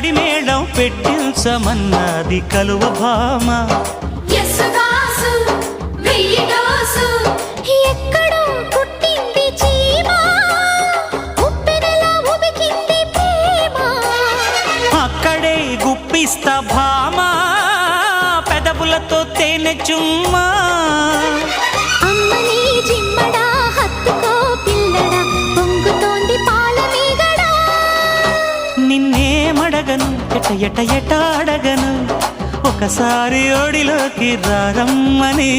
కడిమేళం పెట్టించమన్నది కలువ భామ. ఎక్కడో పుట్టింది చీమ, ఉప్పెనలా ఉబికింది ప్రేమ. అక్కడే గుప్పిస్తా భామ, పెదవులతో తేనె చుమ్మా. అమ్మని జిమ్మడా హత్తుకో పిల్లడా, పొంగుతోంది పాల మీగడా. నిన్నేమడగను ఎట ఎట ఎట అడగను, ఒకసారి ఒడిలోకి రారమ్మని.